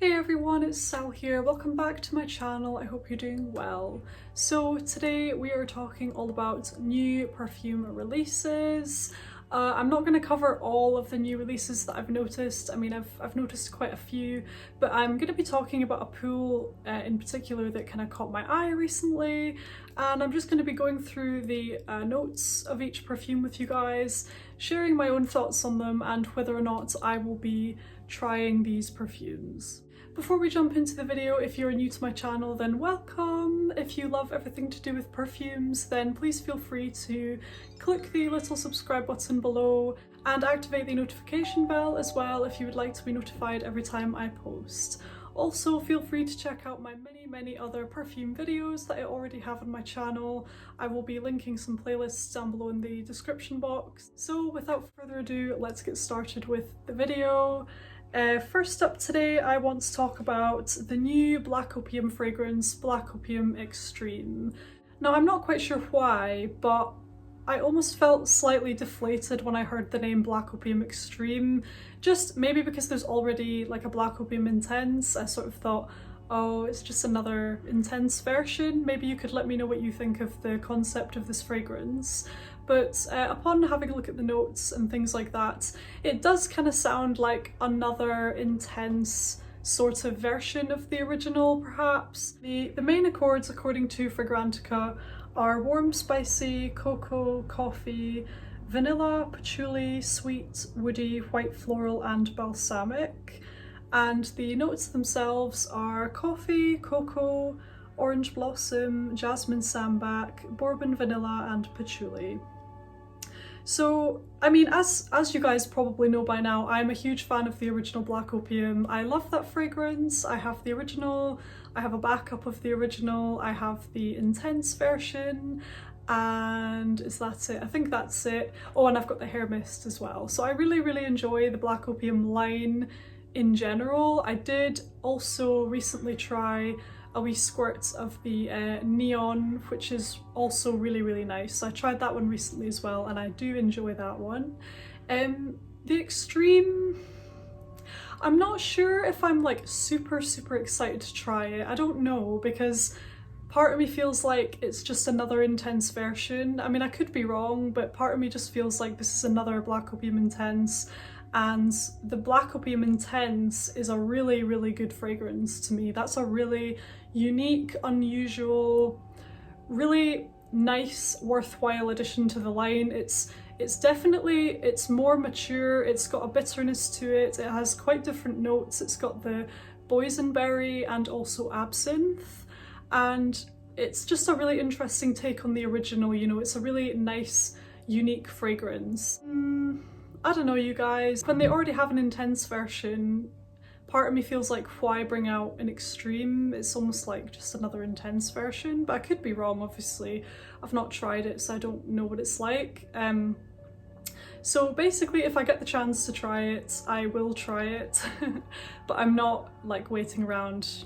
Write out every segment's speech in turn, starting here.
Hey everyone, it's Sal here. Welcome back to my channel. I hope you're doing well. So today we are talking all about new perfume releases. I'm not going to cover all of the new releases that I've noticed. I mean, I've noticed quite a few, but I'm going to be talking about a pool in particular that kind of caught my eye recently, and I'm just going to be going through the notes of each perfume with you guys, sharing my own thoughts on them and whether or not I will be trying these perfumes. Before we jump into the video, if you're new to my channel, then welcome. If you love everything to do with perfumes, then please feel free to click the little subscribe button below and activate the notification bell as well if you would like to be notified every time I post. Also, feel free to check out my many other perfume videos that I already have on my channel. I will be linking some playlists down below in the description box. So without further ado, let's get started with the video. First up today, I want to talk about the new Black Opium fragrance, Black Opium Extreme. Now, I'm not quite sure why, but I almost felt slightly deflated when I heard the name Black Opium Extreme. Just maybe because there's already like a Black Opium Intense. I sort of thought, oh, it's just another intense version. Maybe you could let me know what you think of the concept of this fragrance. But upon having a look at the notes and things like that, it does kind of sound like another intense sort of version of the original, perhaps. The main accords, according to Fragrantica, are warm, spicy, cocoa, coffee, vanilla, patchouli, sweet, woody, white floral, and balsamic. And the notes themselves are coffee, cocoa, orange blossom, jasmine sambac, bourbon vanilla, and patchouli. So, I mean, as you guys probably know by now, I'm a huge fan of the original Black Opium. I love that fragrance. I have the original, I have a backup of the original, I have the intense version, and is that it? I think that's it. Oh, and I've got the hair mist as well. So I really enjoy the Black Opium line in general. I did also recently try a wee squirt of the neon, which is also really nice. So I tried that one recently as well, and I do enjoy that one. The Extreme, I'm not sure if I'm like super excited to try it. I don't know, because part of me feels like it's just another intense version. I mean, I could be wrong, but part of me just feels like this is another Black Opium Intense. And the Black Opium Intense is a really good fragrance to me. That's a really unique, unusual, really nice, worthwhile addition to the line. It's definitely, it's more mature, it's got a bitterness to it, it has quite different notes, it's got the boysenberry and also absinthe, and it's just a really interesting take on the original, you know, it's a really nice, unique fragrance. I don't know, you guys. When they already have an intense version, part of me feels like, why bring out an extreme? It's almost like just another intense version, but I could be wrong, obviously. I've not tried it, so I don't know what it's like. So basically, if I get the chance to try it, I will try it, but I'm not like waiting around.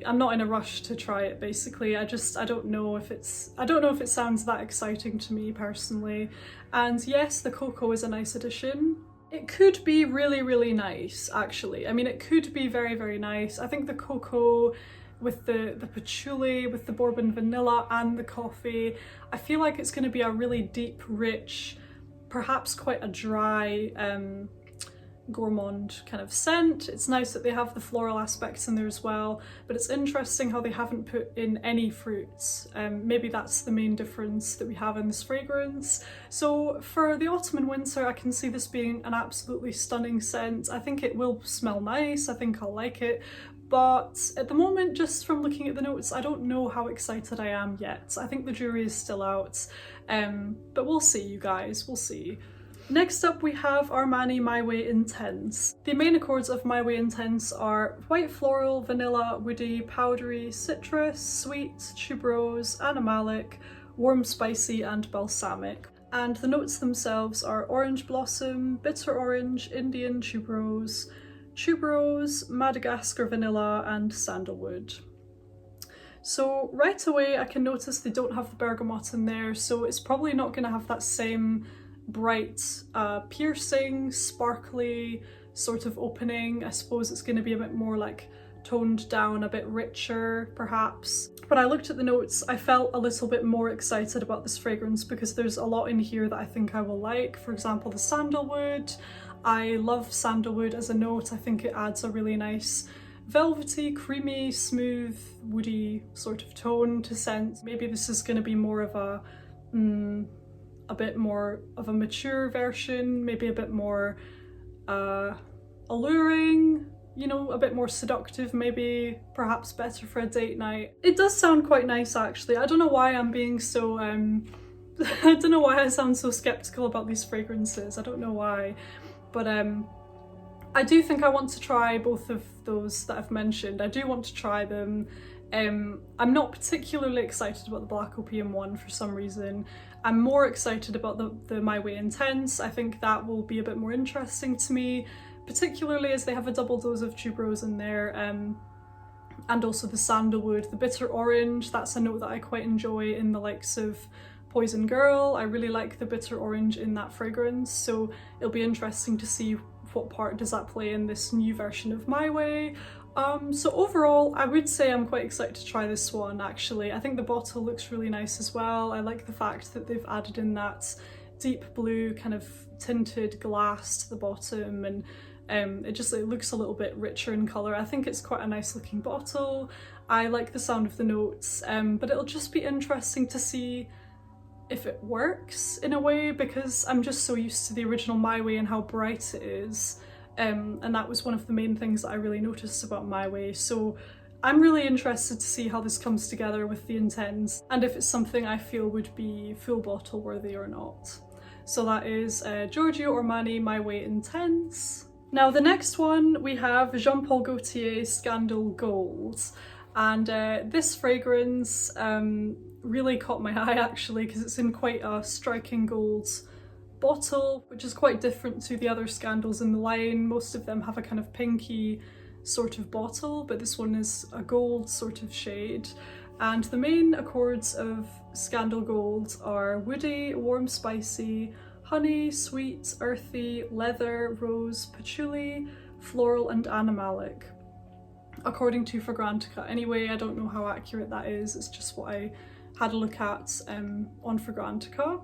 I'm not in a rush to try it, basically. I don't know if it sounds that exciting to me personally. And yes, the cocoa is a nice addition. It could be really nice, actually. I mean, it could be very nice. I think the cocoa with the patchouli, with the bourbon vanilla and the coffee, I feel like it's going to be a really deep, rich, perhaps quite a dry, gourmand kind of scent. It's nice that they have the floral aspects in there as well, but it's interesting how they haven't put in any fruits. Maybe that's the main difference that we have in this fragrance. So for the autumn and winter, I can see this being an absolutely stunning scent. I think it will smell nice, I think I'll like it, but at the moment, just from looking at the notes, I don't know how excited I am yet. I think the jury is still out, but we'll see, you guys, we'll see. Next up we have Armani My Way Intense. The main accords of My Way Intense are white floral, vanilla, woody, powdery, citrus, sweet, tuberose, animalic, warm spicy and balsamic. And the notes themselves are orange blossom, bitter orange, Indian tuberose, Madagascar vanilla and sandalwood. So right away I can notice they don't have the bergamot in there, so it's probably not going to have that same bright, piercing, sparkly sort of opening. I suppose it's going to be a bit more like toned down, a bit richer perhaps. When I looked at the notes, I felt a little bit more excited about this fragrance because there's a lot in here that I think I will like. For example, the sandalwood. I love sandalwood as a note. I think it adds a really nice velvety, creamy, smooth, woody sort of tone to scent. Maybe this is going to be more of a bit more of a mature version, maybe a bit more alluring, you know, a bit more seductive, maybe perhaps better for a date night. It does sound quite nice actually. I don't know why I'm being so I don't know why I sound so skeptical about these fragrances. I don't know why, but I do think I want to try both of those that I've mentioned. I do want to try them. I'm not particularly excited about the Black Opium one for some reason. I'm more excited about the My Way Intense. I think that will be a bit more interesting to me, particularly as they have a double dose of tuberose in there, and also the sandalwood. The bitter orange, that's a note that I quite enjoy in the likes of Poison Girl. I really like the bitter orange in that fragrance, so it'll be interesting to see what part does that play in this new version of My Way. So overall, I would say I'm quite excited to try this one actually. I think the bottle looks really nice as well. I like the fact that they've added in that deep blue kind of tinted glass to the bottom, and it looks a little bit richer in colour. I think it's quite a nice looking bottle. I like the sound of the notes, but it'll just be interesting to see if it works in a way, because I'm just so used to the original My Way and how bright it is. And that was one of the main things that I really noticed about My Way. So I'm really interested to see how this comes together with the Intense and if it's something I feel would be full bottle worthy or not. So that is Giorgio Armani My Way Intense. Now the next one we have Jean Paul Gaultier Scandal Gold, and this fragrance really caught my eye actually because it's in quite a striking gold bottle, which is quite different to the other Scandals in the line. Most of them have a kind of pinky sort of bottle, but this one is a gold sort of shade. And the main accords of Scandal Gold are woody, warm, spicy, honey, sweet, earthy, leather, rose, patchouli, floral and animalic, according to Fragrantica. Anyway, I don't know how accurate that is, it's just what I had a look at on Fragrantica.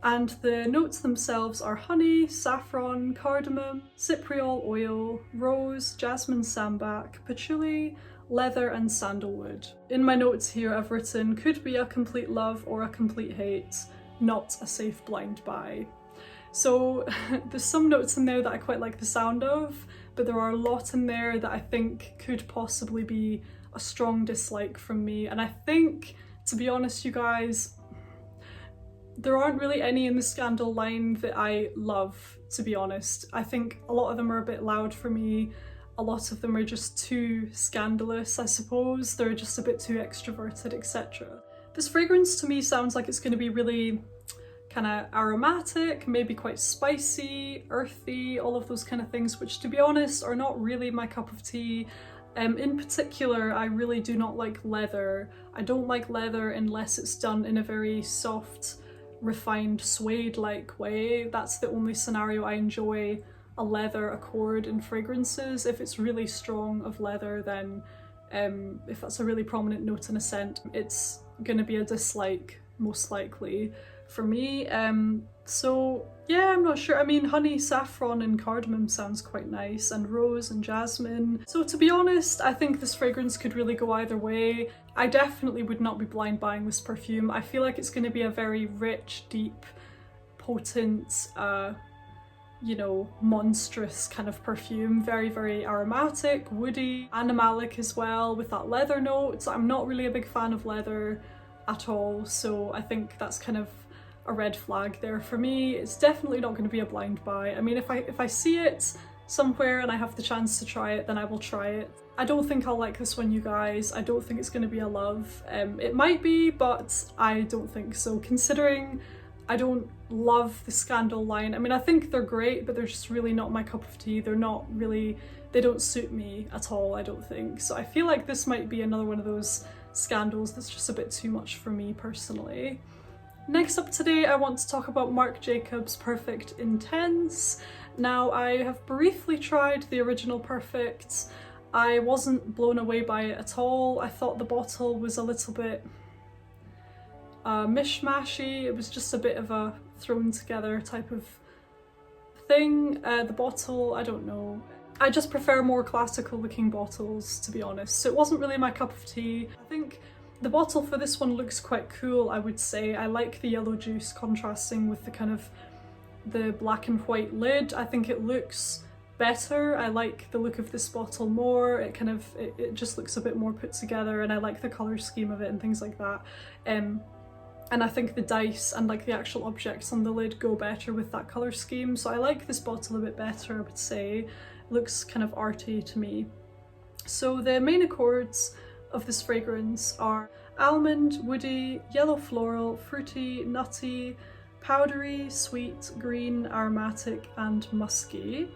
And the notes themselves are honey, saffron, cardamom, cypriol oil, rose, jasmine sambac, patchouli, leather and sandalwood. In my notes here I've written, could be a complete love or a complete hate, not a safe blind buy. So there's some notes in there that I quite like the sound of, but there are a lot in there that I think could possibly be a strong dislike from me. And I think, to be honest you guys, there aren't really any in the Scandal line that I love, to be honest. I think a lot of them are a bit loud for me. A lot of them are just too scandalous, I suppose. They're just a bit too extroverted, etc. This fragrance to me sounds like it's going to be really kind of aromatic, maybe quite spicy, earthy, all of those kind of things, which to be honest are not really my cup of tea. In particular, I really do not like leather. I don't like leather unless it's done in a very soft, refined suede-like way. That's the only scenario I enjoy a leather accord in fragrances. If it's really strong of leather, then if that's a really prominent note in a scent, it's gonna be a dislike most likely for me. So yeah, I'm not sure. I mean, honey, saffron and cardamom sounds quite nice, and rose and jasmine. So to be honest, I think this fragrance could really go either way. I definitely would not be blind buying this perfume. I feel like it's going to be a very rich, deep, potent, you know, monstrous kind of perfume. Very, very aromatic, woody, animalic as well, with that leather note. I'm not really a big fan of leather at all, so I think that's kind of a red flag there for me. It's definitely not going to be a blind buy. I mean, if I see it somewhere and I have the chance to try it, then I will try it. I don't think I'll like this one, you guys. I don't think it's going to be a love. It might be, but I don't think so, considering I don't love the Scandal line. I mean, I think they're great, but they're just really not my cup of tea. They're not really, they don't suit me at all, I don't think. So I feel like this might be another one of those Scandals that's just a bit too much for me personally. Next up today, I want to talk about Marc Jacobs Perfect Intense. Now, I have briefly tried the original Perfect. I wasn't blown away by it at all. I thought the bottle was a little bit mishmashy. It was just a bit of a thrown together type of thing. The bottle, I don't know. I just prefer more classical looking bottles, to be honest. So it wasn't really my cup of tea. I think the bottle for this one looks quite cool, I would say. I like the yellow juice contrasting with the kind of the black and white lid. I think it looks better. I like the look of this bottle more. It just looks a bit more put together, and I like the colour scheme of it and things like that. And I think the dice and like the actual objects on the lid go better with that colour scheme. So I like this bottle a bit better, I would say. It looks kind of arty to me. So the main accords of this fragrance are almond, woody, yellow floral, fruity, nutty, powdery, sweet, green, aromatic and musky.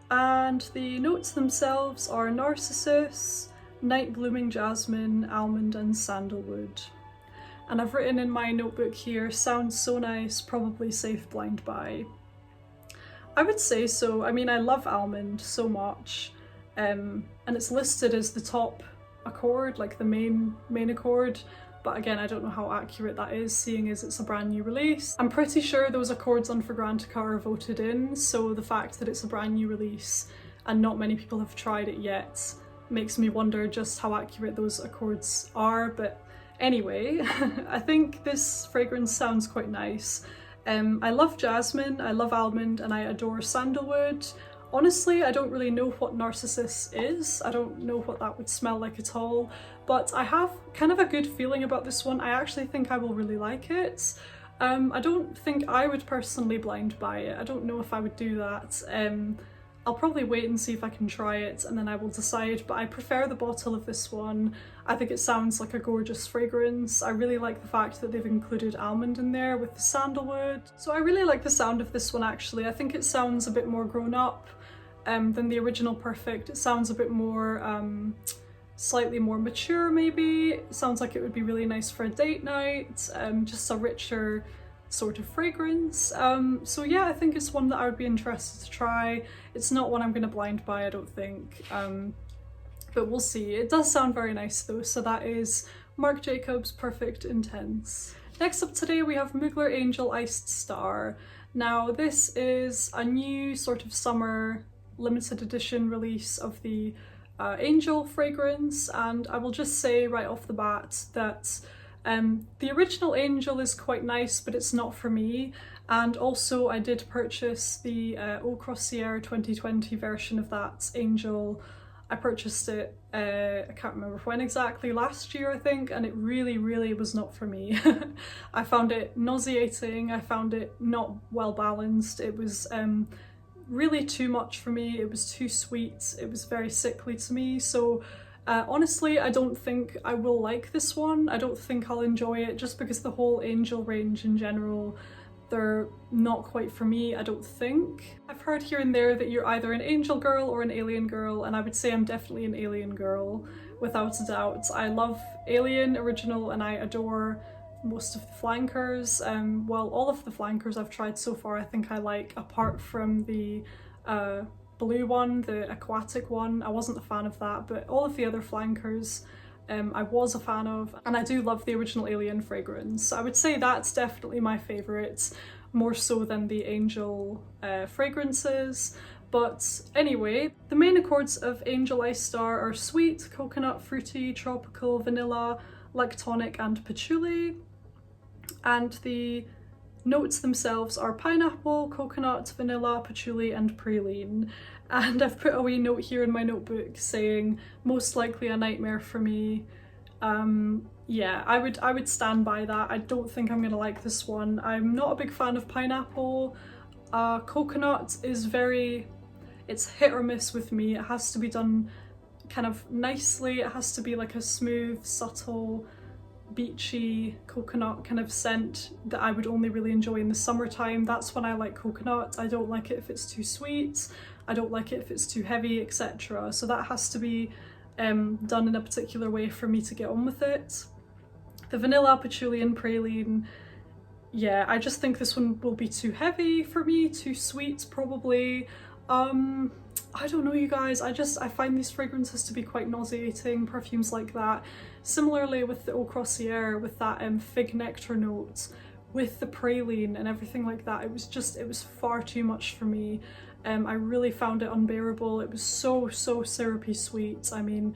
And the notes themselves are narcissus, night blooming jasmine, almond and sandalwood. And I've written in my notebook here, sounds so nice, probably safe blind buy. I would say so. I mean, I love almond so much, and it's listed as the top accord, like the main accord, but again, I don't know how accurate that is, seeing as it's a brand new release. I'm pretty sure those accords on Fragrantica are voted in, so the fact that it's a brand new release and not many people have tried it yet makes me wonder just how accurate those accords are. But anyway, I think this fragrance sounds quite nice. I love jasmine, I love almond, and I adore sandalwood. Honestly, I don't really know what narcissus is. I don't know what that would smell like at all, but I have kind of a good feeling about this one. I actually think I will really like it. I don't think I would personally blind buy it. I don't know if I would do that. I'll probably wait and see if I can try it and then I will decide, but I prefer the bottle of this one. I think it sounds like a gorgeous fragrance. I really like the fact that they've included almond in there with the sandalwood. So I really like the sound of this one actually. I think it sounds a bit more grown up than the original Perfect. It sounds a bit more, slightly more mature maybe. It sounds like it would be really nice for a date night, just a richer sort of fragrance. So yeah, I think it's one that I would be interested to try. It's not one I'm going to blind buy, I don't think, but we'll see. It does sound very nice though. So that is Marc Jacobs Perfect Intense. Next up today we have Mugler Angel Iced Star. Now this is a new sort of summer limited edition release of the Angel fragrance, and I will just say right off the bat that the original Angel is quite nice, but it's not for me. And also I did purchase the Eau Croisière 2020 version of that Angel. I purchased it, I can't remember when exactly, last year I think, and it really was not for me. I found it nauseating, I found it not well balanced, it was really too much for me, it was too sweet, it was very sickly to me. So honestly, I don't think I will like this one. I don't think I'll enjoy it, just because the whole Angel range in general, they're not quite for me, I don't think. I've heard here and there that you're either an Angel girl or an Alien girl, and I would say I'm definitely an Alien girl, without a doubt. I love Alien original and I adore most of the flankers. Well, all of the flankers I've tried so far I think I like, apart from the blue one, the aquatic one. I wasn't a fan of that, but all of the other flankers I was a fan of, and I do love the original Alien fragrance. I would say that's definitely my favourite, more so than the Angel fragrances. But anyway, the main accords of Angel Iced Star are sweet, coconut, fruity, tropical, vanilla, lactonic and patchouli. And the notes themselves are pineapple, coconut, vanilla, patchouli and praline. And I've put a wee note here in my notebook saying most likely a nightmare for me. Yeah, I would stand by that. I don't think I'm gonna like this one. I'm not a big fan of pineapple. Coconut is it's hit or miss with me. It has to be done kind of nicely. It has to be like a smooth, subtle, beachy coconut kind of scent that I would only really enjoy in the summertime. That's when I like coconut. I don't like it if it's too sweet. I don't like it if it's too heavy, etc. So that has to be done in a particular way for me to get on with it. The vanilla, patchouli and praline, yeah, I just think this one will be too heavy for me, too sweet probably. I don't know, you guys, I find these fragrances to be quite nauseating, perfumes like that. Similarly with the Eau Croisière, with that fig nectar note, with the praline and everything like that, it was far too much for me. I really found it unbearable. It was so syrupy sweet. I mean,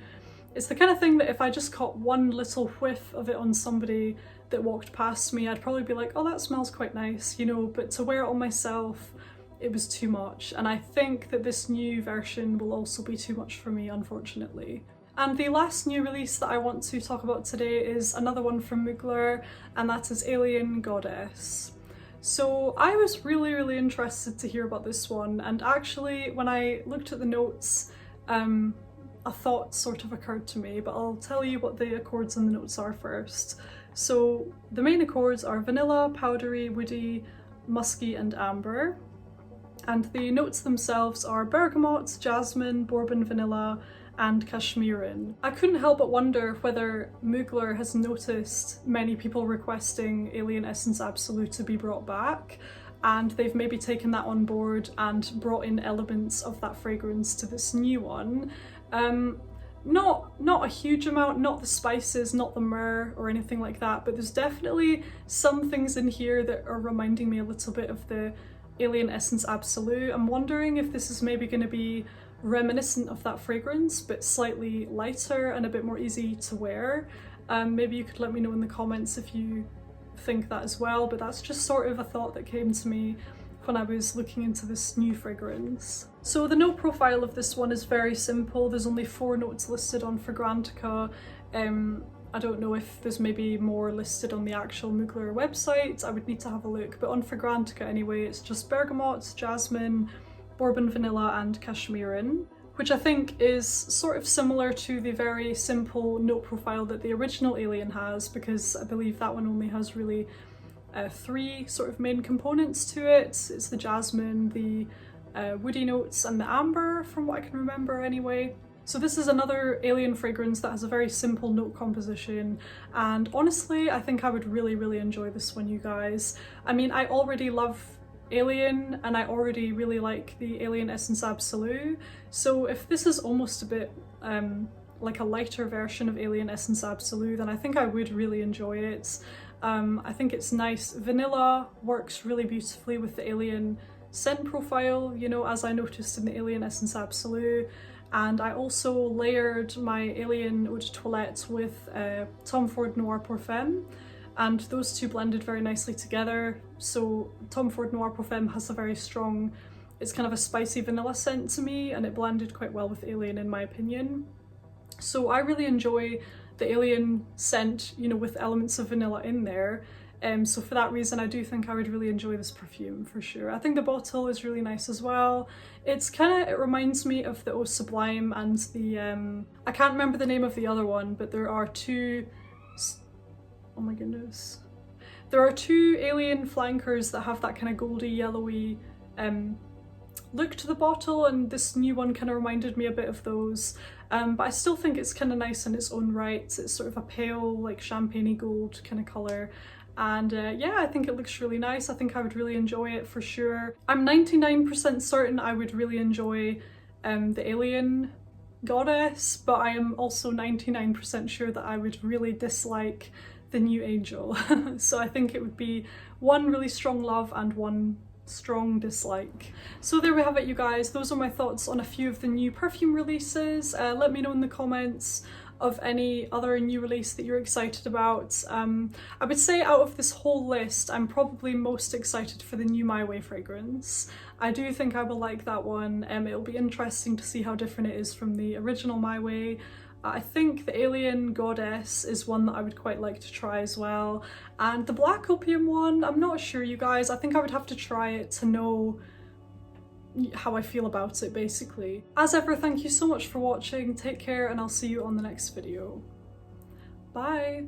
it's the kind of thing that if I just caught one little whiff of it on somebody that walked past me, I'd probably be like, oh, that smells quite nice, you know, but to wear it on myself, it was too much. And I think that this new version will also be too much for me, unfortunately. And the last new release that I want to talk about today is another one from Mugler, and that is Alien Goddess. So I was really interested to hear about this one, and actually when I looked at the notes, a thought sort of occurred to me, but I'll tell you what the accords in the notes are first. So the main accords are vanilla, powdery, woody, musky and amber. And the notes themselves are bergamot, jasmine, bourbon vanilla and cashmeran. I couldn't help but wonder whether Mugler has noticed many people requesting Alien Essence Absolute to be brought back, and they've maybe taken that on board and brought in elements of that fragrance to this new one. Not a huge amount, not the spices, not the myrrh or anything like that, but there's definitely some things in here that are reminding me a little bit of the Alien Essence Absolute. I'm wondering if this is maybe going to be reminiscent of that fragrance, but slightly lighter and a bit more easy to wear. Maybe you could let me know in the comments if you think that as well, but that's just sort of a thought that came to me when I was looking into this new fragrance. So the note profile of this one is very simple. There's only 4 notes listed on Fragrantica. I don't know if there's maybe more listed on the actual Mugler website. I would need to have a look, but on Fragrantica anyway, it's just bergamot, jasmine, bourbon vanilla and cashmeran, which I think is sort of similar to the very simple note profile that the original Alien has, because I believe that one only has really 3 sort of main components to it. It's the jasmine, the woody notes and the amber, from what I can remember anyway. So this is another Alien fragrance that has a very simple note composition, and honestly I think I would really enjoy this one, you guys. I mean, I already love Alien and I already really like the Alien Essence Absolute, so if this is almost a bit like a lighter version of Alien Essence Absolute, then I think I would really enjoy it. I think it's nice. Vanilla works really beautifully with the Alien scent profile, you know, as I noticed in the Alien Essence Absolute. And I also layered my Alien Eau de Toilette with Tom Ford Noir Parfum, and those two blended very nicely together. So Tom Ford Noir Parfum has a very strong, it's kind of a spicy vanilla scent to me, and it blended quite well with Alien in my opinion. So I really enjoy the Alien scent, you know, with elements of vanilla in there. So for that reason, I do think I would really enjoy this perfume for sure. I think the bottle is really nice as well. It reminds me of the Eau Sublime and the, I can't remember the name of the other one, but there are 2, oh my goodness. There are 2 Alien flankers that have that kind of goldy yellowy look to the bottle, and this new one kind of reminded me a bit of those. But I still think it's kind of nice in its own right. It's sort of a pale, like champagne-y gold kind of colour. And yeah, I think it looks really nice. I think I would really enjoy it for sure. I'm 99% certain I would really enjoy the Alien Goddess, but I am also 99% sure that I would really dislike the new Angel. So I think it would be one really strong love and one strong dislike. So there we have it, you guys. Those are my thoughts on a few of the new perfume releases. Let me know in the comments of any other new release that you're excited about. I would say out of this whole list, I'm probably most excited for the new My Way fragrance. I do think I will like that one. It'll be interesting to see how different it is from the original My Way. I think the Alien Goddess is one that I would quite like to try as well. And the Black Opium one, I'm not sure, you guys. I think I would have to try it to know how I feel about it, basically. As ever, thank you so much for watching. Take care, and I'll see you on the next video. Bye!